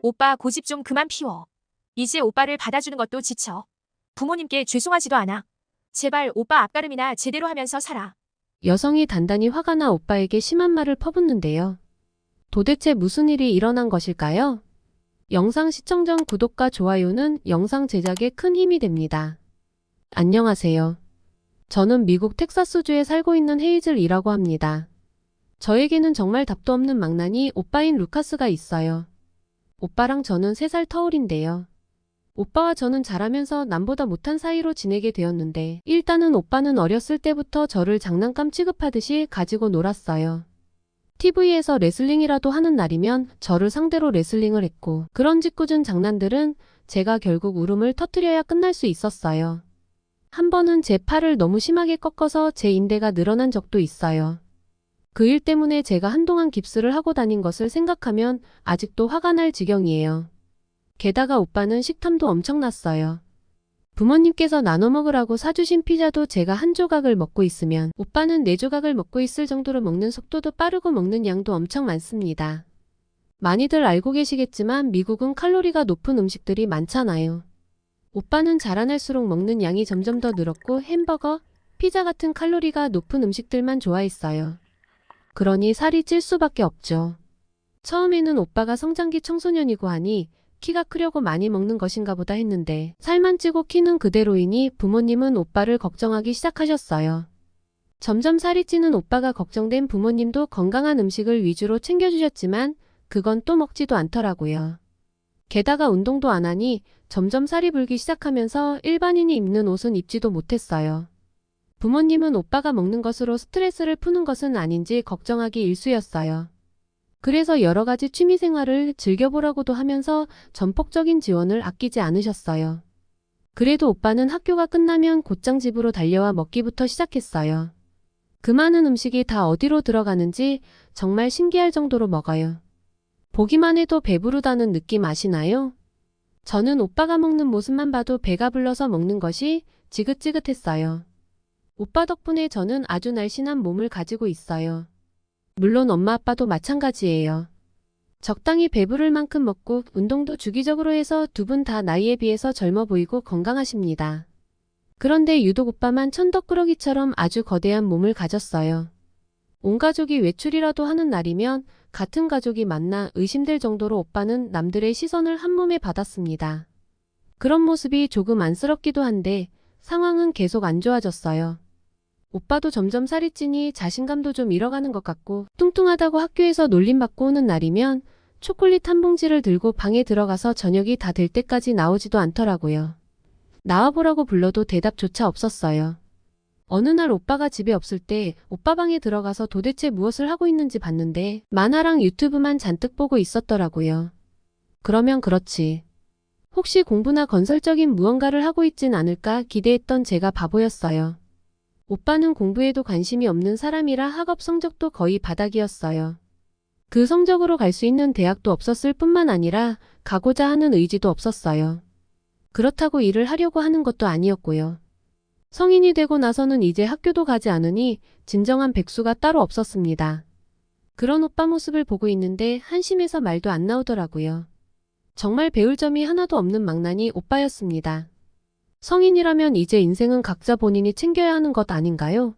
오빠 고집 좀 그만 피워. 이제 오빠를 받아주는 것도 지쳐. 부모님께 죄송하지도 않아. 제발 오빠 앞가름이나 제대로 하면서 살아. 여성이 단단히 화가 나 오빠에게 심한 말을 퍼붓는데요. 도대체 무슨 일이 일어난 것일까요? 영상 시청 전 구독과 좋아요는 영상 제작에 큰 힘이 됩니다. 안녕하세요. 저는 미국 텍사스주에 살고 있는 헤이즐이라고 합니다. 저에게는 정말 답도 없는 망나니 오빠인 루카스가 있어요. 오빠랑 저는 3살 터울인데요. 오빠와 저는 자라면서 남보다 못한 사이로 지내게 되었는데 일단은 오빠는 어렸을 때부터 저를 장난감 취급하듯이 가지고 놀았어요. TV에서 레슬링이라도 하는 날이면 저를 상대로 레슬링을 했고 그런 짓궂은 장난들은 제가 결국 울음을 터뜨려야 끝날 수 있었어요. 한 번은 제 팔을 너무 심하게 꺾어서 제 인대가 늘어난 적도 있어요. 그 일 때문에 제가 한동안 깁스를 하고 다닌 것을 생각하면 아직도 화가 날 지경이에요. 게다가 오빠는 식탐도 엄청났어요. 부모님께서 나눠 먹으라고 사주신 피자도 제가 한 조각을 먹고 있으면 오빠는 4조각을 먹고 있을 정도로 먹는 속도도 빠르고 먹는 양도 엄청 많습니다. 많이들 알고 계시겠지만 미국은 칼로리가 높은 음식들이 많잖아요. 오빠는 자라날수록 먹는 양이 점점 더 늘었고 햄버거, 피자 같은 칼로리가 높은 음식들만 좋아했어요. 그러니 살이 찔 수밖에 없죠. 처음에는 오빠가 성장기 청소년이고 하니 키가 크려고 많이 먹는 것인가 보다 했는데 살만 찌고 키는 그대로이니 부모님은 오빠를 걱정하기 시작하셨어요. 점점 살이 찌는 오빠가 걱정된 부모님도 건강한 음식을 위주로 챙겨주셨지만 그건 또 먹지도 않더라고요. 게다가 운동도 안 하니 점점 살이 불기 시작하면서 일반인이 입는 옷은 입지도 못했어요. 부모님은 오빠가 먹는 것으로 스트레스를 푸는 것은 아닌지 걱정하기 일쑤였어요. 그래서 여러 가지 취미생활을 즐겨보라고도 하면서 전폭적인 지원을 아끼지 않으셨어요. 그래도 오빠는 학교가 끝나면 곧장 집으로 달려와 먹기부터 시작했어요. 그 많은 음식이 다 어디로 들어가는지 정말 신기할 정도로 먹어요. 보기만 해도 배부르다는 느낌 아시나요? 저는 오빠가 먹는 모습만 봐도 배가 불러서 먹는 것이 지긋지긋했어요. 오빠 덕분에 저는 아주 날씬한 몸을 가지고 있어요. 물론 엄마 아빠도 마찬가지예요. 적당히 배부를 만큼 먹고 운동도 주기적으로 해서 두 분 다 나이에 비해서 젊어 보이고 건강하십니다. 그런데 유독 오빠만 천덕꾸러기처럼 아주 거대한 몸을 가졌어요. 온 가족이 외출이라도 하는 날이면 같은 가족이 만나 의심될 정도로 오빠는 남들의 시선을 한몸에 받았습니다. 그런 모습이 조금 안쓰럽기도 한데 상황은 계속 안 좋아졌어요. 오빠도 점점 살이 찌니 자신감도 좀 잃어가는 것 같고 뚱뚱하다고 학교에서 놀림받고 오는 날이면 초콜릿 한 봉지를 들고 방에 들어가서 저녁이 다 될 때까지 나오지도 않더라고요. 나와보라고 불러도 대답조차 없었어요. 어느 날 오빠가 집에 없을 때 오빠 방에 들어가서 도대체 무엇을 하고 있는지 봤는데 만화랑 유튜브만 잔뜩 보고 있었더라고요. 그러면 그렇지. 혹시 공부나 건설적인 무언가를 하고 있진 않을까 기대했던 제가 바보였어요. 오빠는 공부에도 관심이 없는 사람이라 학업 성적도 거의 바닥이었어요. 그 성적으로 갈 수 있는 대학도 없었을 뿐만 아니라 가고자 하는 의지도 없었어요. 그렇다고 일을 하려고 하는 것도 아니었고요. 성인이 되고 나서는 이제 학교도 가지 않으니 진정한 백수가 따로 없었습니다. 그런 오빠 모습을 보고 있는데 한심해서 말도 안 나오더라고요. 정말 배울 점이 하나도 없는 망나니 오빠였습니다. 성인이라면 이제 인생은 각자 본인이 챙겨야 하는 것 아닌가요?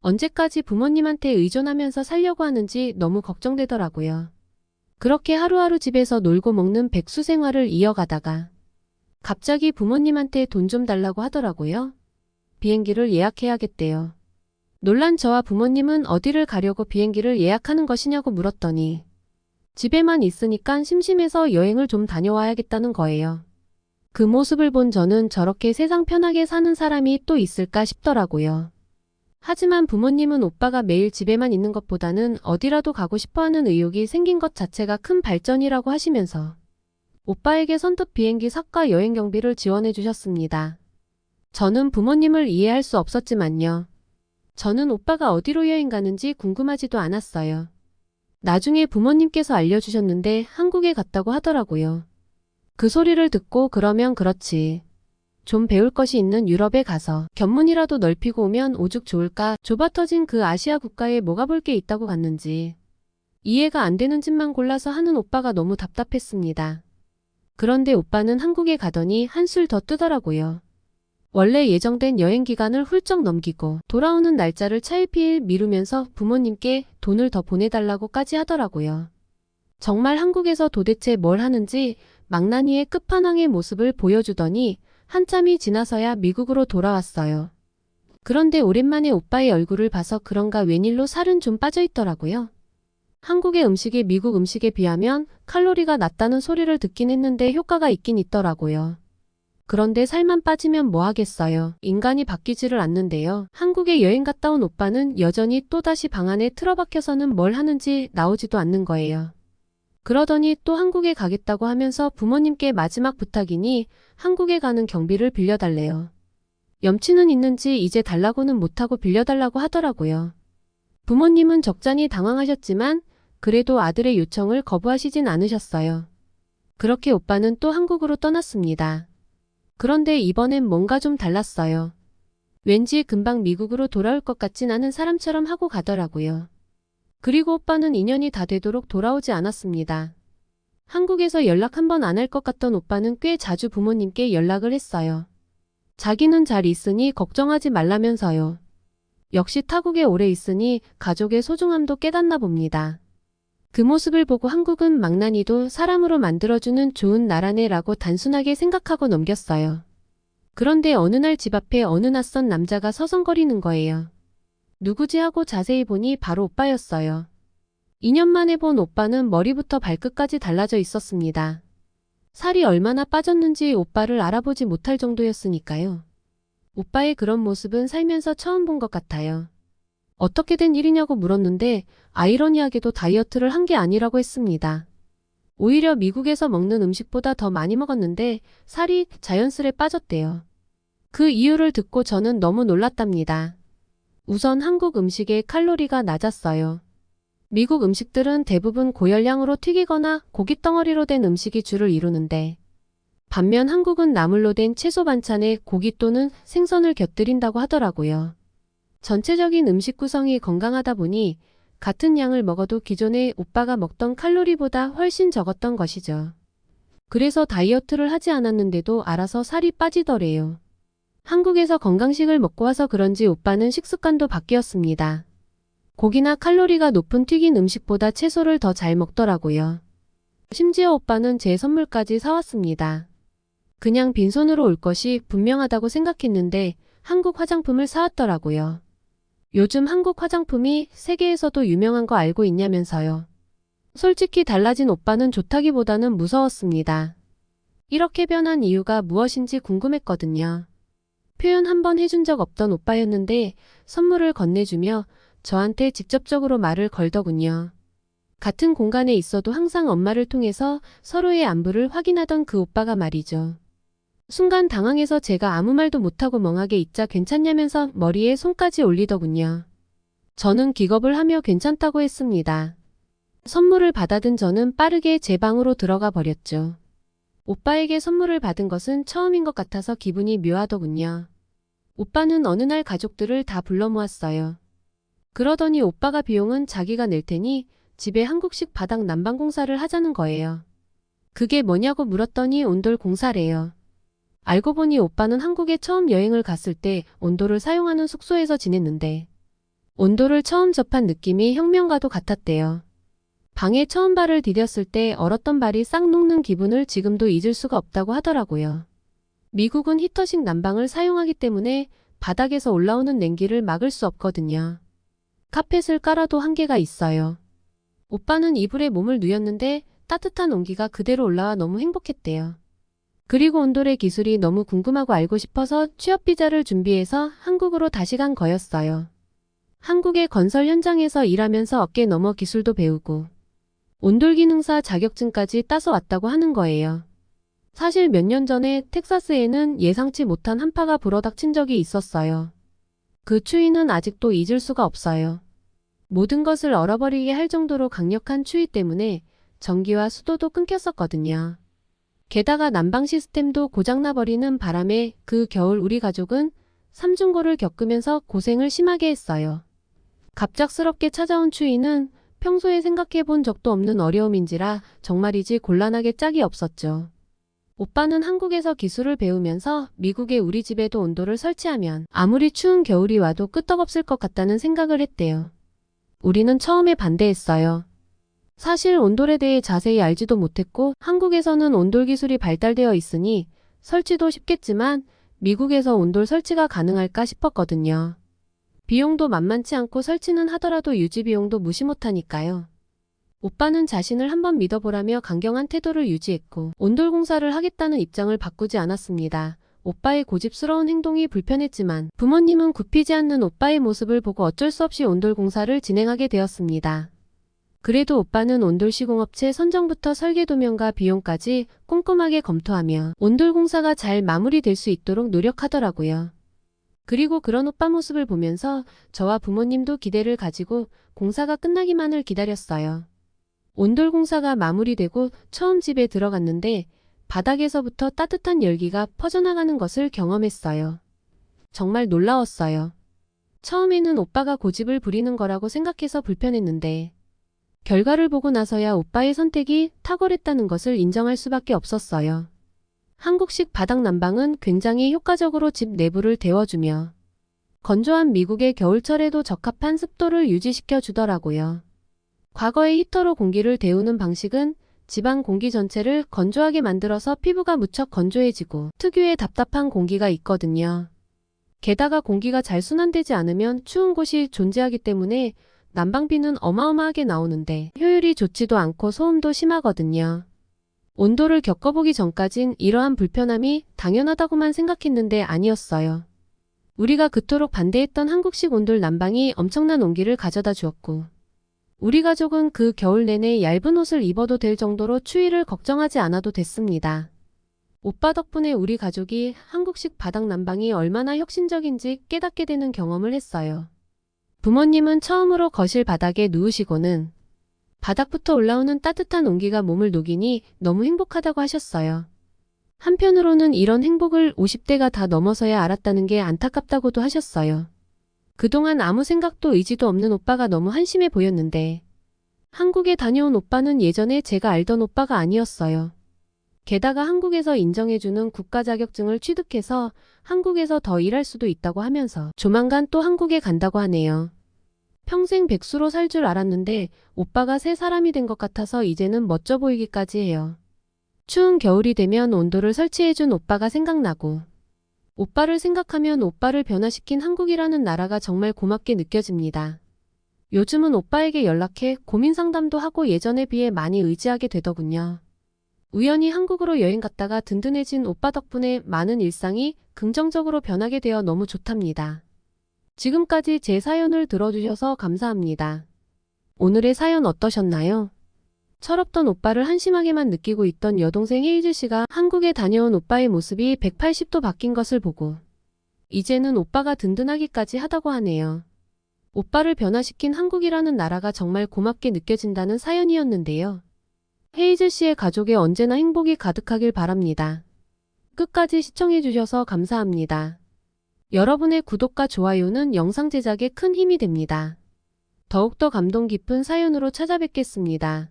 언제까지 부모님한테 의존하면서 살려고 하는지 너무 걱정되더라고요. 그렇게 하루하루 집에서 놀고 먹는 백수 생활을 이어가다가 갑자기 부모님한테 돈 좀 달라고 하더라고요. 비행기를 예약해야겠대요. 놀란 저와 부모님은 어디를 가려고 비행기를 예약하는 것이냐고 물었더니 집에만 있으니까 심심해서 여행을 좀 다녀와야겠다는 거예요. 그 모습을 본 저는 저렇게 세상 편하게 사는 사람이 또 있을까 싶더라고요. 하지만 부모님은 오빠가 매일 집에만 있는 것보다는 어디라도 가고 싶어하는 의욕이 생긴 것 자체가 큰 발전이라고 하시면서 오빠에게 선뜻 비행기 삭과 여행 경비를 지원해 주셨습니다. 저는 부모님을 이해할 수 없었지만요. 저는 오빠가 어디로 여행 가는지 궁금하지도 않았어요. 나중에 부모님께서 알려주셨는데 한국에 갔다고 하더라고요. 그 소리를 듣고 그러면 그렇지. 좀 배울 것이 있는 유럽에 가서 견문이라도 넓히고 오면 오죽 좋을까. 좁아터진 그 아시아 국가에 뭐가 볼 게 있다고 갔는지. 이해가 안 되는 짓만 골라서 하는 오빠가 너무 답답했습니다. 그런데 오빠는 한국에 가더니 한술 더 뜨더라고요. 원래 예정된 여행 기간을 훌쩍 넘기고 돌아오는 날짜를 차일피일 미루면서 부모님께 돈을 더 보내달라고까지 하더라고요. 정말 한국에서 도대체 뭘 하는지 망나니의 끝판왕의 모습을 보여주더니 한참이 지나서야 미국으로 돌아왔어요. 그런데 오랜만에 오빠의 얼굴을 봐서 그런가 웬일로 살은 좀 빠져있더라고요. 한국의 음식이 미국 음식에 비하면 칼로리가 낮다는 소리를 듣긴 했는데 효과가 있긴 있더라고요. 그런데 살만 빠지면 뭐 하겠어요. 인간이 바뀌지를 않는데요. 한국에 여행 갔다 온 오빠는 여전히 또다시 방 안에 틀어박혀서는 뭘 하는지 나오지도 않는 거예요. 그러더니 또 한국에 가겠다고 하면서 부모님께 마지막 부탁이니 한국에 가는 경비를 빌려달래요. 염치는 있는지 이제 달라고는 못하고 빌려달라고 하더라고요. 부모님은 적잖이 당황하셨지만 그래도 아들의 요청을 거부하시진 않으셨어요. 그렇게 오빠는 또 한국으로 떠났습니다. 그런데 이번엔 뭔가 좀 달랐어요. 왠지 금방 미국으로 돌아올 것 같진 않은 사람처럼 하고 가더라고요. 그리고 오빠는 2년이 다 되도록 돌아오지 않았습니다. 한국에서 연락 한 번 안 할 것 같던 오빠는 꽤 자주 부모님께 연락을 했어요. 자기는 잘 있으니 걱정하지 말라면서요. 역시 타국에 오래 있으니 가족의 소중함도 깨닫나 봅니다. 그 모습을 보고 한국은 망나니도 사람으로 만들어주는 좋은 나라네라고 단순하게 생각하고 넘겼어요. 그런데 어느 날 집 앞에 어느 낯선 남자가 서성거리는 거예요. 누구지 하고 자세히 보니 바로 오빠였어요. 2년 만에 본 오빠는 머리부터 발끝까지 달라져 있었습니다. 살이 얼마나 빠졌는지 오빠를 알아보지 못할 정도였으니까요. 오빠의 그런 모습은 살면서 처음 본 것 같아요. 어떻게 된 일이냐고 물었는데 아이러니하게도 다이어트를 한 게 아니라고 했습니다. 오히려 미국에서 먹는 음식보다 더 많이 먹었는데 살이 자연스레 빠졌대요. 그 이유를 듣고 저는 너무 놀랐답니다. 우선 한국 음식의 칼로리가 낮았어요. 미국 음식들은 대부분 고열량으로 튀기거나 고깃덩어리로 된 음식이 주를 이루는데 반면 한국은 나물로 된 채소 반찬에 고기 또는 생선을 곁들인다고 하더라고요. 전체적인 음식 구성이 건강하다 보니 같은 양을 먹어도 기존에 오빠가 먹던 칼로리보다 훨씬 적었던 것이죠. 그래서 다이어트를 하지 않았는데도 알아서 살이 빠지더래요. 한국에서 건강식을 먹고 와서 그런지 오빠는 식습관도 바뀌었습니다. 고기나 칼로리가 높은 튀긴 음식보다 채소를 더 잘 먹더라고요. 심지어 오빠는 제 선물까지 사왔습니다. 그냥 빈손으로 올 것이 분명하다고 생각했는데 한국 화장품을 사왔더라고요. 요즘 한국 화장품이 세계에서도 유명한 거 알고 있냐면서요. 솔직히 달라진 오빠는 좋다기보다는 무서웠습니다. 이렇게 변한 이유가 무엇인지 궁금했거든요. 표현 한 번 해준 적 없던 오빠였는데 선물을 건네주며 저한테 직접적으로 말을 걸더군요. 같은 공간에 있어도 항상 엄마를 통해서 서로의 안부를 확인하던 그 오빠가 말이죠. 순간 당황해서 제가 아무 말도 못하고 멍하게 있자 괜찮냐면서 머리에 손까지 올리더군요. 저는 기겁을 하며 괜찮다고 했습니다. 선물을 받아든 저는 빠르게 제 방으로 들어가 버렸죠. 오빠에게 선물을 받은 것은 처음인 것 같아서 기분이 묘하더군요. 오빠는 어느 날 가족들을 다 불러 모았어요. 그러더니 오빠가 비용은 자기가 낼 테니 집에 한국식 바닥 난방 공사를 하자는 거예요. 그게 뭐냐고 물었더니 온돌 공사래요. 알고 보니 오빠는 한국에 처음 여행을 갔을 때 온돌을 사용하는 숙소에서 지냈는데 온돌을 처음 접한 느낌이 혁명과도 같았대요. 방에 처음 발을 디뎠을 때 얼었던 발이 싹 녹는 기분을 지금도 잊을 수가 없다고 하더라고요. 미국은 히터식 난방을 사용하기 때문에 바닥에서 올라오는 냉기를 막을 수 없거든요. 카펫을 깔아도 한계가 있어요. 오빠는 이불에 몸을 누였는데 따뜻한 온기가 그대로 올라와 너무 행복했대요. 그리고 온돌의 기술이 너무 궁금하고 알고 싶어서 취업 비자를 준비해서 한국으로 다시 간 거였어요. 한국의 건설 현장에서 일하면서 어깨 너머 기술도 배우고 온돌 기능사 자격증까지 따서 왔다고 하는 거예요. 사실 몇 년 전에 텍사스에는 예상치 못한 한파가 불어닥친 적이 있었어요. 그 추위는 아직도 잊을 수가 없어요. 모든 것을 얼어버리게 할 정도로 강력한 추위 때문에 전기와 수도도 끊겼었거든요. 게다가 난방 시스템도 고장나버리는 바람에 그 겨울 우리 가족은 삼중고를 겪으면서 고생을 심하게 했어요. 갑작스럽게 찾아온 추위는 평소에 생각해 본 적도 없는 어려움인지라 정말이지 곤란하게 짝이 없었죠. 오빠는 한국에서 기술을 배우면서 미국의 우리 집에도 온돌을 설치하면 아무리 추운 겨울이 와도 끄떡없을 것 같다는 생각을 했대요. 우리는 처음에 반대했어요. 사실 온돌에 대해 자세히 알지도 못했고 한국에서는 온돌 기술이 발달되어 있으니 설치도 쉽겠지만 미국에서 온돌 설치가 가능할까 싶었거든요. 비용도 만만치 않고 설치는 하더라도 유지 비용도 무시 못하니까요. 오빠는 자신을 한번 믿어보라며 강경한 태도를 유지했고 온돌 공사를 하겠다는 입장을 바꾸지 않았습니다. 오빠의 고집스러운 행동이 불편했지만 부모님은 굽히지 않는 오빠의 모습을 보고 어쩔 수 없이 온돌 공사를 진행하게 되었습니다. 그래도 오빠는 온돌 시공업체 선정부터 설계 도면과 비용까지 꼼꼼하게 검토하며 온돌 공사가 잘 마무리될 수 있도록 노력하더라고요. 그리고 그런 오빠 모습을 보면서 저와 부모님도 기대를 가지고 공사가 끝나기만을 기다렸어요. 온돌 공사가 마무리되고 처음 집에 들어갔는데 바닥에서부터 따뜻한 열기가 퍼져나가는 것을 경험했어요. 정말 놀라웠어요. 처음에는 오빠가 고집을 부리는 거라고 생각해서 불편했는데 결과를 보고 나서야 오빠의 선택이 탁월했다는 것을 인정할 수밖에 없었어요. 한국식 바닥 난방은 굉장히 효과적으로 집 내부를 데워주며 건조한 미국의 겨울철에도 적합한 습도를 유지시켜 주더라고요. 과거의 히터로 공기를 데우는 방식은 집안 공기 전체를 건조하게 만들어서 피부가 무척 건조해지고 특유의 답답한 공기가 있거든요. 게다가 공기가 잘 순환되지 않으면 추운 곳이 존재하기 때문에 난방비는 어마어마하게 나오는데 효율이 좋지도 않고 소음도 심하거든요. 온도를 겪어보기 전까진 이러한 불편함이 당연하다고만 생각했는데 아니었어요. 우리가 그토록 반대했던 한국식 온돌 난방이 엄청난 온기를 가져다 주었고 우리 가족은 그 겨울 내내 얇은 옷을 입어도 될 정도로 추위를 걱정하지 않아도 됐습니다. 오빠 덕분에 우리 가족이 한국식 바닥 난방이 얼마나 혁신적인지 깨닫게 되는 경험을 했어요. 부모님은 처음으로 거실 바닥에 누우시고는 바닥부터 올라오는 따뜻한 온기가 몸을 녹이니 너무 행복하다고 하셨어요. 한편으로는 이런 행복을 50대가 다 넘어서야 알았다는 게 안타깝다고도 하셨어요. 그동안 아무 생각도 의지도 없는 오빠가 너무 한심해 보였는데 한국에 다녀온 오빠는 예전에 제가 알던 오빠가 아니었어요. 게다가 한국에서 인정해주는 국가 자격증을 취득해서 한국에서 더 일할 수도 있다고 하면서 조만간 또 한국에 간다고 하네요. 평생 백수로 살 줄 알았는데 오빠가 새 사람이 된 것 같아서 이제는 멋져 보이기까지 해요. 추운 겨울이 되면 온돌을 설치해준 오빠가 생각나고 오빠를 생각하면 오빠를 변화시킨 한국이라는 나라가 정말 고맙게 느껴집니다. 요즘은 오빠에게 연락해 고민 상담도 하고 예전에 비해 많이 의지하게 되더군요. 우연히 한국으로 여행 갔다가 든든해진 오빠 덕분에 많은 일상이 긍정적으로 변하게 되어 너무 좋답니다. 지금까지 제 사연을 들어주셔서 감사합니다. 오늘의 사연 어떠셨나요? 철없던 오빠를 한심하게만 느끼고 있던 여동생 헤이즐 씨가 한국에 다녀온 오빠의 모습이 180도 바뀐 것을 보고 이제는 오빠가 든든하기까지 하다고 하네요. 오빠를 변화시킨 한국이라는 나라가 정말 고맙게 느껴진다는 사연이었는데요. 헤이즐 씨의 가족에 언제나 행복이 가득하길 바랍니다. 끝까지 시청해주셔서 감사합니다. 여러분의 구독과 좋아요는 영상 제작에 큰 힘이 됩니다. 더욱더 감동 깊은 사연으로 찾아뵙겠습니다.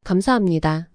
감사합니다.